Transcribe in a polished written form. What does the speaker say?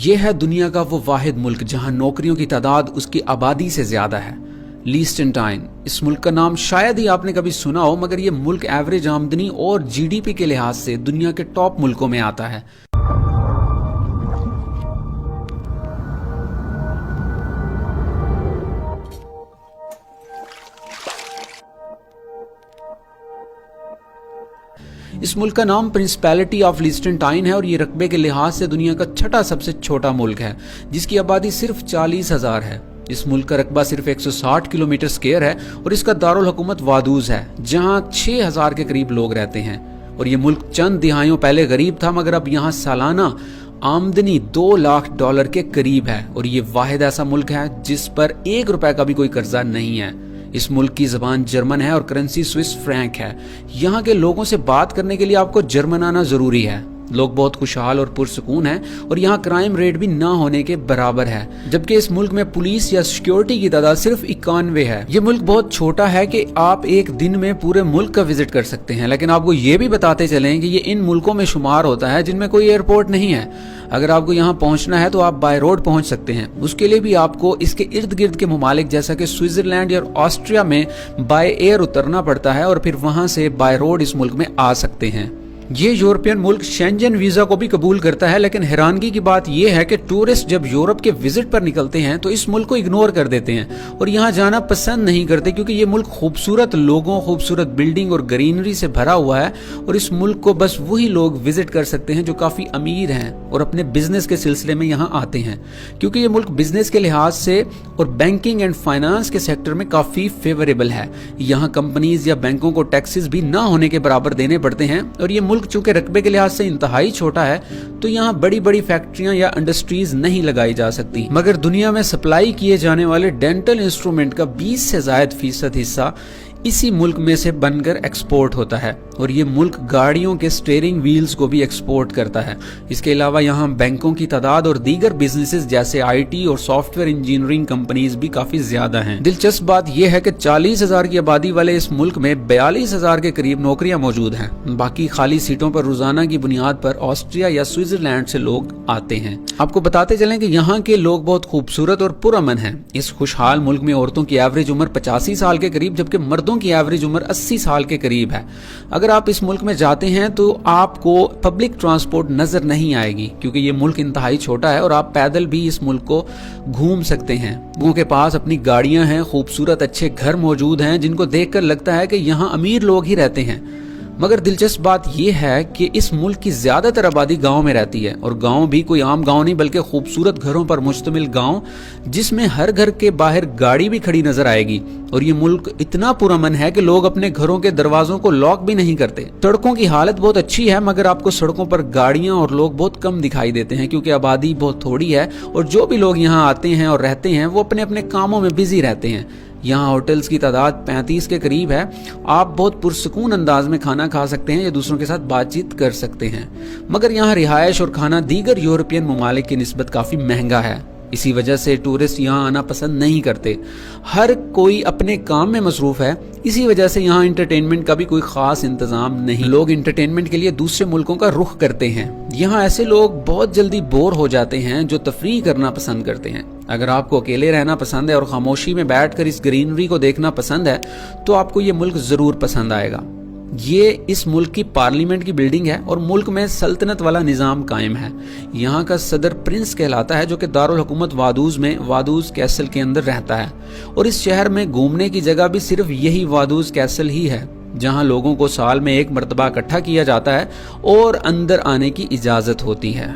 ये है दुनिया का वो वाहिद मुल्क जहां नौकरियों की तादाद उसकी आबादी से ज्यादा है, लिechtenstein। इस मुल्क का नाम शायद ही आपने कभी सुना हो, मगर ये मुल्क एवरेज आमदनी और जीडीपी के लिहाज से दुनिया के टॉप मुल्कों में आता है। इस मुल्क का नाम प्रिंसिपैलिटी ऑफ लिechtenstein है और ये रकबे के लिहाज से दुनिया का छठा सबसे छोटा मुल्क है, जिसकी आबादी सिर्फ 40,000 है। इस मुल्क का रकबा सिर्फ 160 किलोमीटर स्क्वायर है और इसका दारुल हुकूमत वादूज है, जहां 6,000 के करीब लोग रहते हैं। और ये मुल्क चंद दिहाइयों पहले गरीब था, मगर अब यहाँ सालाना आमदनी $2 लाख के करीब है। और ये वाहिद ऐसा मुल्क है जिस पर ₹1 का भी कोई कर्जा नहीं है। इस मुल्क की जबान जर्मन है और करेंसी स्विस फ्रैंक है। यहाँ के लोगों से बात करने के लिए आपको जर्मन आना जरूरी है। लोग बहुत खुशहाल और पुरसुकून हैं और यहाँ क्राइम रेट भी ना होने के बराबर है, जबकि इस मुल्क में पुलिस या सिक्योरिटी की तादाद सिर्फ 91 है। ये मुल्क बहुत छोटा है कि आप एक दिन में पूरे मुल्क का विजिट कर सकते हैं, लेकिन आपको ये भी बताते चलें कि ये इन मुल्कों में शुमार होता है जिनमें कोई एयरपोर्ट नहीं है। अगर आपको यहाँ पहुंचना है तो आप बाय रोड पहुंच सकते हैं। उसके लिए भी आपको इसके इर्द गिर्द के ममालिक जैसा कि स्विट्जरलैंड या ऑस्ट्रिया में बाय एयर उतरना पड़ता है और फिर वहां से बाय रोड इस मुल्क में आ सकते हैं। ये यूरोपियन मुल्क शेंजन वीजा को भी कबूल करता है, लेकिन हैरानगी की बात यह है कि टूरिस्ट जब यूरोप के विजिट पर निकलते हैं तो इस मुल्क को इग्नोर कर देते हैं और यहाँ जाना पसंद नहीं करते, क्योंकि ये मुल्क खूबसूरत लोगों, खूबसूरत बिल्डिंग और ग्रीनरी से भरा हुआ है। और इस मुल्क को बस वही लोग विजिट कर सकते हैं जो काफी अमीर हैं और अपने बिजनेस के सिलसिले में यहाँ आते हैं, क्योंकि ये मुल्क बिजनेस के लिहाज से और बैंकिंग एंड फाइनेंस के सेक्टर में काफी फेवरेबल है। यहाँ कंपनीज या बैंकों को टैक्सेस भी ना होने के बराबर देने पड़ते हैं। और ये मुल्क चूंकि रकबे के लिहाज से इंतहाई छोटा है, तो यहाँ बड़ी बड़ी फैक्ट्रियां या इंडस्ट्रीज नहीं लगाई जा सकती, मगर दुनिया में सप्लाई किए जाने वाले डेंटल इंस्ट्रूमेंट का 20 से ज्यादा फीसद हिस्सा इसी मुल्क में से बनकर एक्सपोर्ट होता है। और ये मुल्क गाड़ियों के स्टीयरिंग व्हील्स को भी एक्सपोर्ट करता है। इसके अलावा यहाँ बैंकों की तादाद और दीगर बिजनेसेस जैसे आईटी और सॉफ्टवेयर इंजीनियरिंग कंपनीज भी काफी ज्यादा हैं। दिलचस्प बात यह है कि 40,000 की आबादी वाले इस मुल्क में 42,000 के करीब नौकरियां मौजूद हैं। बाकी खाली सीटों पर रोजाना की बुनियाद पर ऑस्ट्रिया या स्विट्जरलैंड से लोग आते हैं। आपको बताते चलें कि यहाँ के लोग बहुत खूबसूरत और पुरअमन हैं। इस खुशहाल मुल्क में औरतों की एवरेज उम्र 85 साल के करीब, जबकि मर्दों की एवरेज उम्र 80 साल के करीब है। अगर आप इस मुल्क में जाते हैं तो आपको पब्लिक ट्रांसपोर्ट नजर नहीं आएगी, क्योंकि ये मुल्क इंतहाई छोटा है और आप पैदल भी इस मुल्क को घूम सकते हैं। लोगों के पास अपनी गाड़ियां हैं, खूबसूरत अच्छे घर मौजूद हैं जिनको देखकर लगता है कि यहाँ अमीर लोग ही रहते हैं। मगर दिलचस्प बात यह है कि इस मुल्क की ज्यादातर आबादी गांव में रहती है, और गांव भी कोई आम गांव नहीं बल्कि खूबसूरत घरों पर मुश्तमिल गांव, जिसमें हर घर के बाहर गाड़ी भी खड़ी नजर आएगी। और ये मुल्क इतना पुरअमन है कि लोग अपने घरों के दरवाजों को लॉक भी नहीं करते। सड़कों की हालत बहुत अच्छी है, मगर आपको सड़कों पर गाड़ियां और लोग बहुत कम दिखाई देते हैं, क्योंकि आबादी बहुत थोड़ी है और जो भी लोग यहाँ आते हैं और रहते हैं वो अपने अपने कामों में बिजी रहते हैं। यहाँ होटल्स की तादाद 35 के करीब है। आप बहुत पुरसुकून अंदाज में खाना खा सकते हैं या दूसरों के साथ बातचीत कर सकते हैं, मगर यहाँ रिहायश और खाना दीगर यूरोपियन ममालिक की निस्बत काफी महंगा है। इसी वजह से टूरिस्ट यहाँ आना पसंद नहीं करते। हर कोई अपने काम में मसरूफ है। इसी वजह से यहाँ इंटरटेनमेंट का भी कोई खास इंतजाम नहीं। लोग इंटरटेनमेंट के लिए दूसरे मुल्कों का रुख करते हैं। यहाँ ऐसे लोग बहुत जल्दी बोर हो जाते हैं जो तफरीह करना पसंद करते हैं। अगर आपको अकेले रहना पसंद है और खामोशी में बैठकर इस ग्रीनरी को देखना पसंद है तो आपको ये मुल्क जरूर पसंद आएगा। ये इस मुल्क की पार्लियामेंट की बिल्डिंग है और मुल्क में सल्तनत वाला निजाम कायम है। यहाँ का सदर प्रिंस कहलाता है, जो कि दारुल हुकूमत वादूज में वादूज कैसल के अंदर रहता है। और इस शहर में घूमने की जगह भी सिर्फ यही वादूज कैसल ही है, जहाँ लोगों को साल में एक मरतबा इकट्ठा किया जाता है और अंदर आने की इजाजत होती है।